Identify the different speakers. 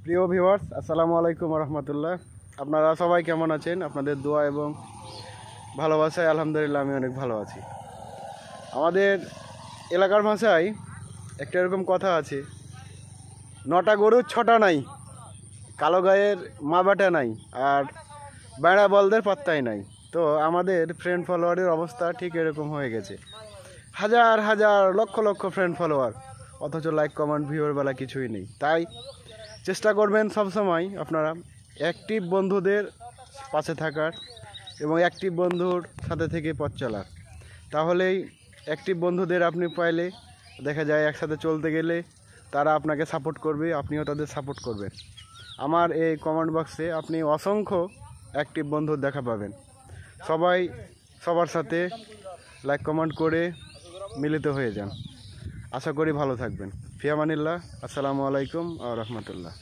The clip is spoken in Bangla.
Speaker 1: প্রিয় ভিউয়ার্স, আসসালামু আলাইকুম রহমতুল্লাহ। আপনারা সবাই কেমন আছেন? আপনাদের দোয়া এবং ভালোবাসায় আলহামদুলিল্লাহ আমি অনেক ভালো আছি। আমাদের এলাকার ভাষায় একটা এরকম কথা আছে, 9টা গরুর 6টা নাই, কালো গায়ের মা বেটা নাই, আর বেড়া বলদের পাত্তাই নাই। তো আমাদের ফ্রেন্ড ফলোয়ারের অবস্থা ঠিক এরকম হয়ে গেছে। হাজার হাজার লক্ষ লক্ষ ফ্রেন্ড ফলোয়ার, অথচ লাইক কমেন্ট ভিউর বেলা কিছুই নেই। তাই চেষ্টা করবেন সবসময় আপনারা অ্যাক্টিভ বন্ধুদের পাশে থাকার এবং অ্যাক্টিভ বন্ধুর সাথে থেকে পথ চলার। তাহলেই অ্যাক্টিভ বন্ধুদের আপনি পাইলে দেখা যায় একসাথে চলতে গেলে তারা আপনাকে সাপোর্ট করবে, আপনিও তাদের সাপোর্ট করবেন। আমার এই কমেন্ট বক্সে আপনি অসংখ্য অ্যাক্টিভ বন্ধুর দেখা পাবেন। সবাই সবার সাথে লাইক কমেন্ট করে মিলিত হয়ে যান। আশা করি ভালো থাকবেন। ফিয়ামানিল্লাহ। আসসালামু আলাইকুম ওয়া রাহমাতুল্লাহ।